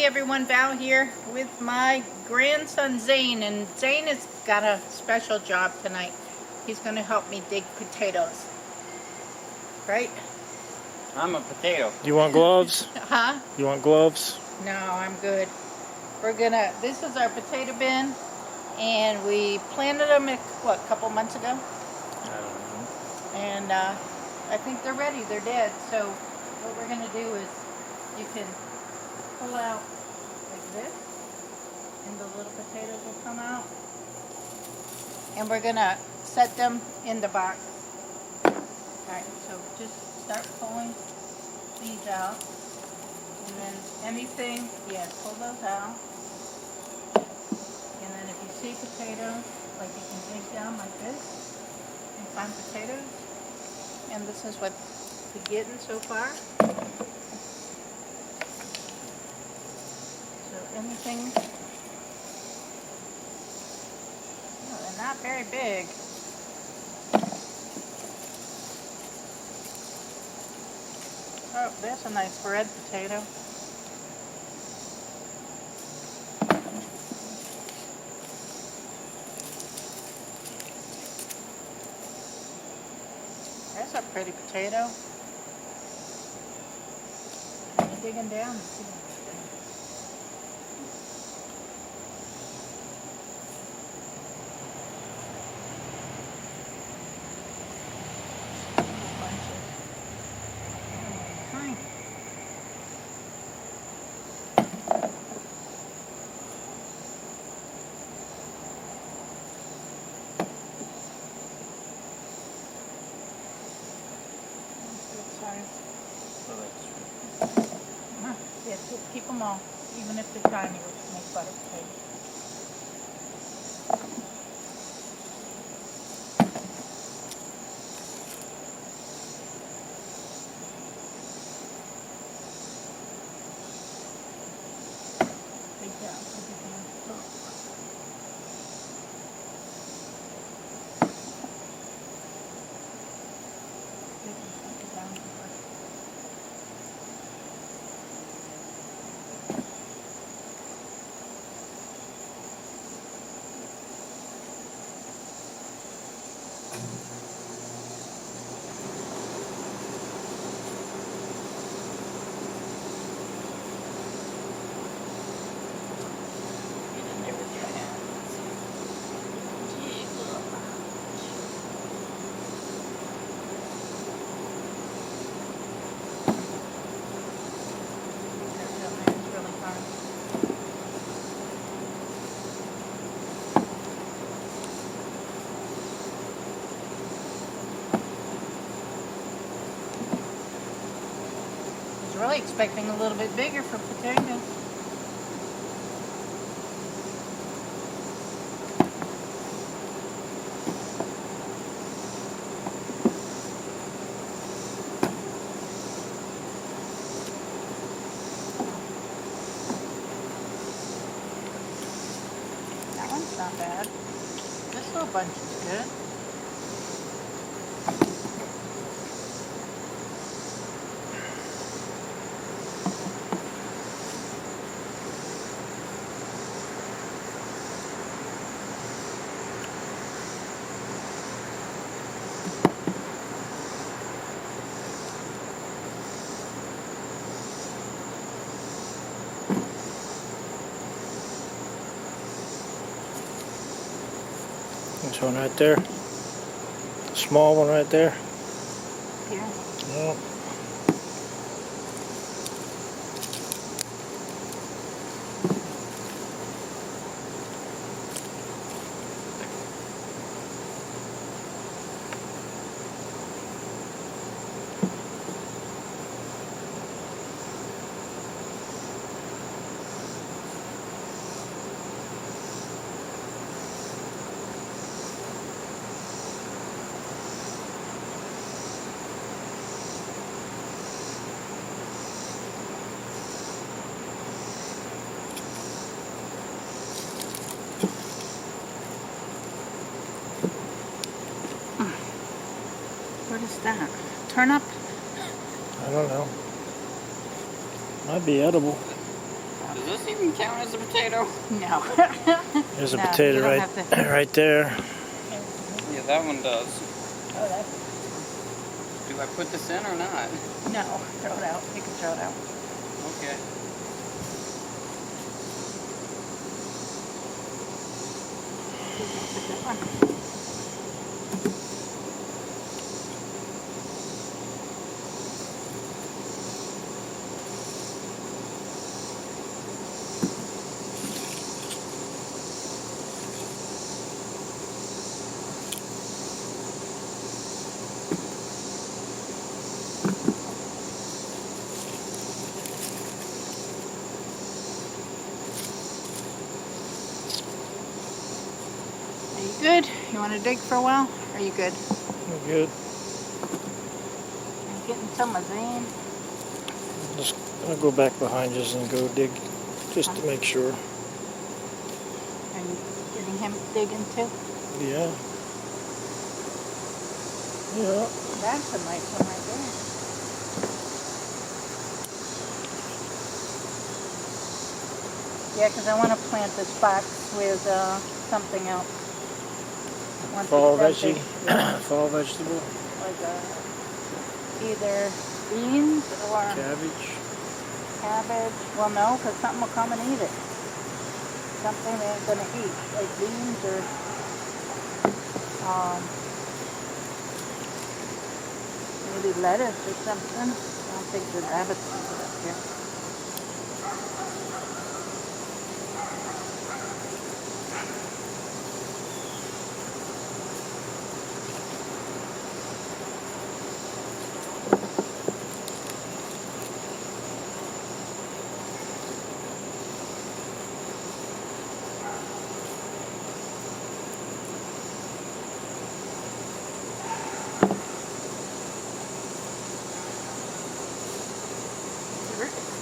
everyone, Val here with my grandson Zane, and Zane has got a special job tonight. He's going to help me dig potatoes. Right? I'm a potato. Do you want gloves? Huh? You want gloves? No, I'm good. This is our potato bin, and we planted them, a couple months ago? I don't know. And I think they're ready. They're dead. So what we're going to do is you can pull out like this, and the little potatoes will come out. And we're going to set them in the box. Alright, so just start pulling these out. And then anything, pull those out. And then if you see potatoes, like you can dig down like this and find potatoes. And this is what we're getting so far. So anything, they're not very big. Oh, there's a nice red potato. There's a pretty potato. And you're digging down to see anything. Yeah, keep them all, even if they're tiny, we'll make butter potatoes. Take that, put it down. Take it down first. Really expecting a little bit bigger for potatoes. That one's not bad. This little bunch is good. This one right there. Small one right there. Yeah. Oh. What is that? Turnip? I don't know. Might be edible. I Does this even count as a potato? No. There's a No, potato you don't right, have to- right there. Yeah, that one does. Oh, that's... Do I put this in or not? No, throw it out. You can throw it out. Okay. Put that one. Are you good? You want to dig for a while? Are you good? We're good. I'm getting some of Zane. Just I'll go back behind you and go dig, just to make sure. Are you getting him digging too? Yeah. Yeah. That's a nice one right there. Yeah, because I want to plant this box with something else. Once Fall it's veggie, empty, yeah, fall vegetable, like either beans or cabbage. cabbage. Well, no, because something will come and eat it. Something they ain't going to eat, like beans or maybe lettuce or something. I don't think the rabbits will put up here.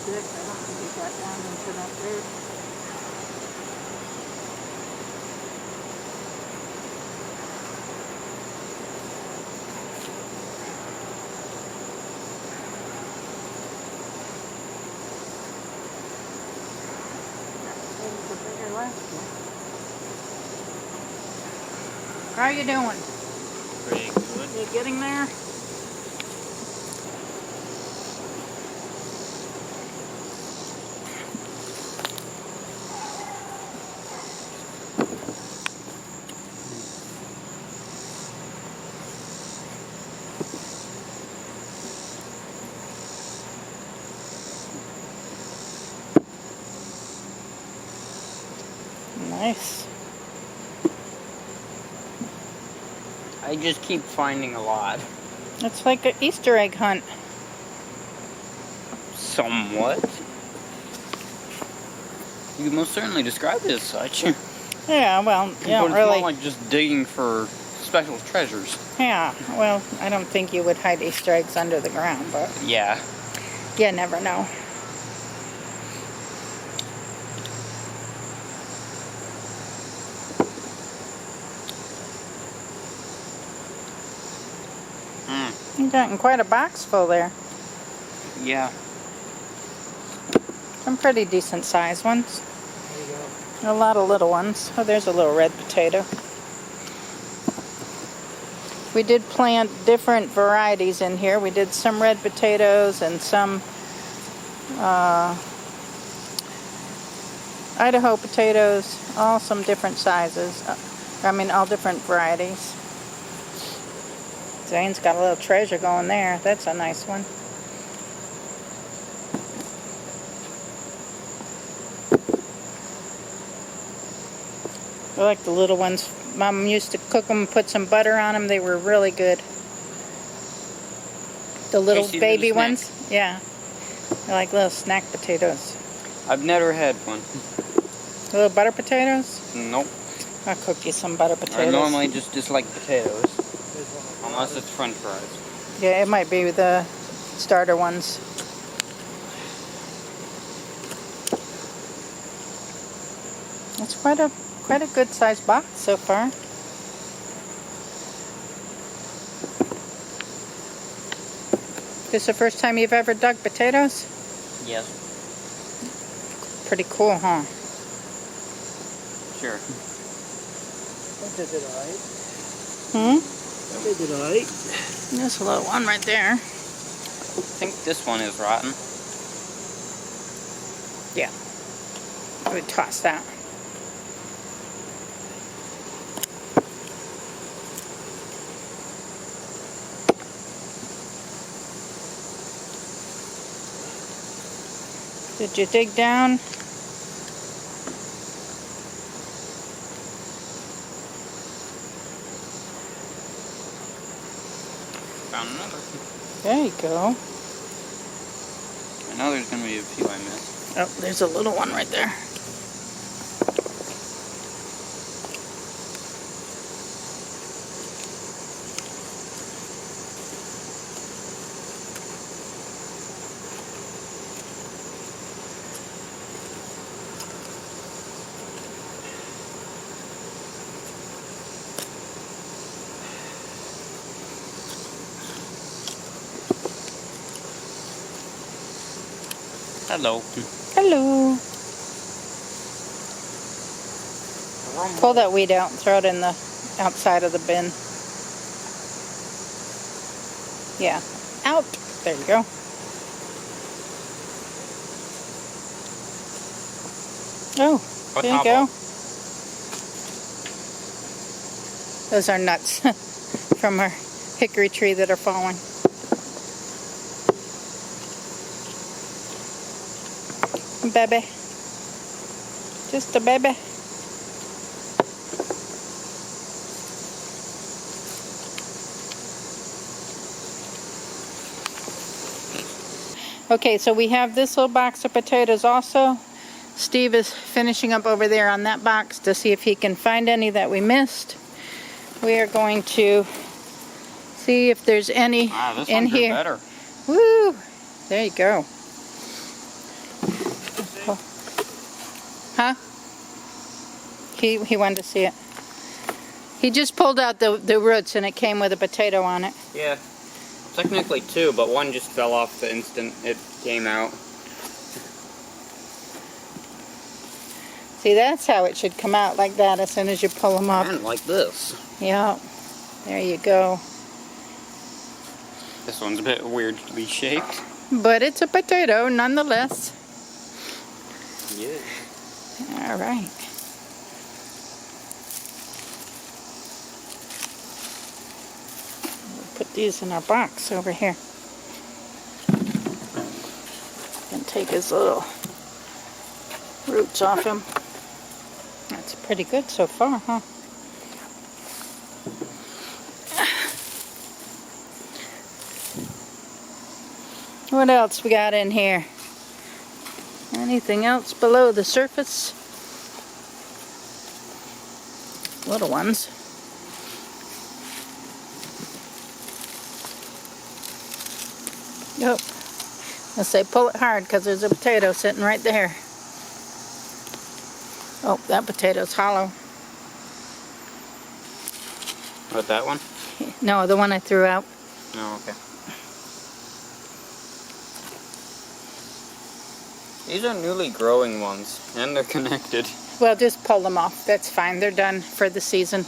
Good. I don't think he got down into that dirt. Maybe the bigger left here. How are you doing? Pretty good. You getting there? Nice. I just keep finding a lot. It's like an Easter egg hunt. Somewhat. You can most certainly describe it as such. Yeah, well, you But don't it's really... more like just digging for special treasures. Yeah, well, I don't think you would hide Easter eggs under the ground, but Yeah. you never know. You've gotten quite a box full there. Yeah. Some pretty decent sized ones. There you go. A lot of little ones. Oh, there's a little red potato. We did plant different varieties in here. We did some red potatoes and some Idaho potatoes, all some different sizes. All different varieties. Zane's got a little treasure going there. That's a nice one. I like the little ones. Mom used to cook them, put some butter on them. They were really good. The little Tasty baby little ones. Yeah. They're like little snack potatoes. I've never had one. Little butter potatoes? Nope. I'll cook you some butter I potatoes. normally just dislike potatoes. Unless it's french fries. Yeah, it might be the starter ones. It's quite a good sized box so far. This the first time you've ever dug potatoes? Yes. pretty cool, huh? Sure. They did alright. Hmm? They did alright. There's a little one right there. I think this one is rotten. Yeah. I would toss that. Did you dig down? Found another. There you go. I know there's gonna be a few I missed. Oh, there's a little one right there. Hello. Hello. Pull that weed out and throw it in the outside of the bin. Yeah. Out. There you go. Oh, there you go. Those are nuts from our hickory tree that are falling. Baby. Just a baby. Okay, so we have this little box of potatoes also. Steve is finishing up over there on that box to see if he can find any that we missed. We are going to see if there's any This in one's here. better. Woo! There you go. Huh? He wanted to see it. He just pulled out the roots and it came with a potato on it. Yeah. Technically two, but one just fell off the instant it came out. See, that's how it should come out, like that, as soon as you pull them up. And like this. Yeah. There you go. This one's a bit weirdly shaped. But it's a potato, nonetheless. Yeah. All right. We'll put these in our box over here. And take his little roots off him. That's pretty good so far, huh? What else we got in here? Anything else below the surface? Little ones. Yep. I say pull it hard because there's a potato sitting right there. Oh, that potato's hollow. What, that one? No, the one I threw out. Oh, okay. These are newly growing ones, and they're connected. Well, just pull them off. That's fine. They're done for the season.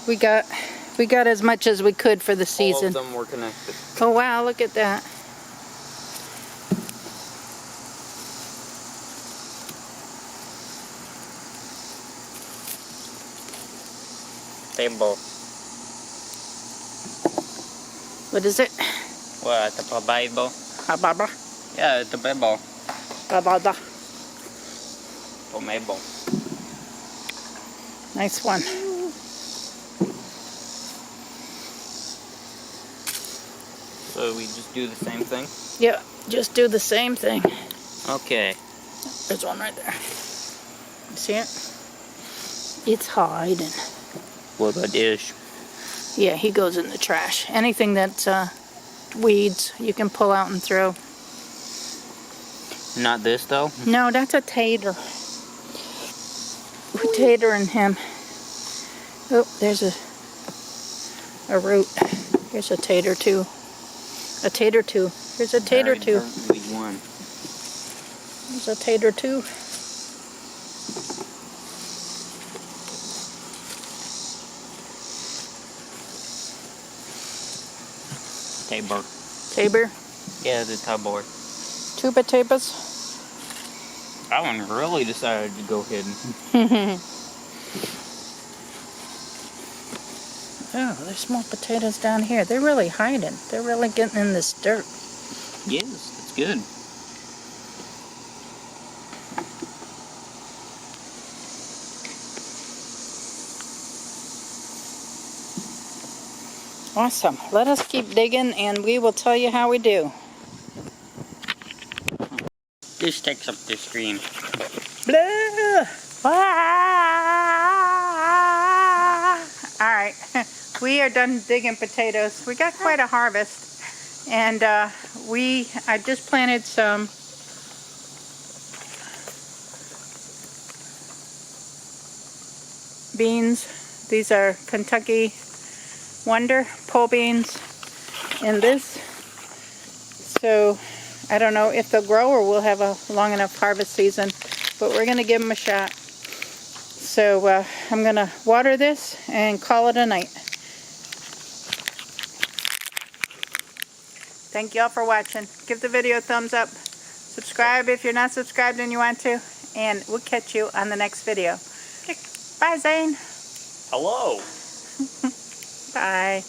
We got as much as we could for the season. All of them were connected. Oh wow, look at that. Table. What is it? What, the Bible? Baba. Yeah, it's the Bible. Baba. Mabel. Nice one. So we just do the same thing? Yeah, just do the same thing. Okay. There's one right there. You see it? It's hiding. What about this? Yeah, he goes in the trash. Anything that's weeds, you can pull out and throw. Not this, though? No, that's a tater. We're tatering him. Oh, there's a root. Here's a tater too. A tater too. Here's a tater too. One. There's a tater too. Tabor. Tabor. Yeah, the Tabor. 2 potatoes. That one really decided to go hidden. Oh, there's small potatoes down here. They're really hiding. They're really getting in this dirt. Yes, it's good. Awesome. Let us keep digging and we will tell you how we do. This takes up the screen. Blah! Alright, we are done digging potatoes. We got quite a harvest. And I just planted some beans. These are Kentucky Wonder pole beans in this. So I don't know if they'll grow or we'll have a long enough harvest season, but we're going to give them a shot. So I'm going to water this and call it a night. Thank you all for watching. Give the video a thumbs up. Subscribe if you're not subscribed and you want to. And we'll catch you on the next video. Bye, Zane. Hello. Bye.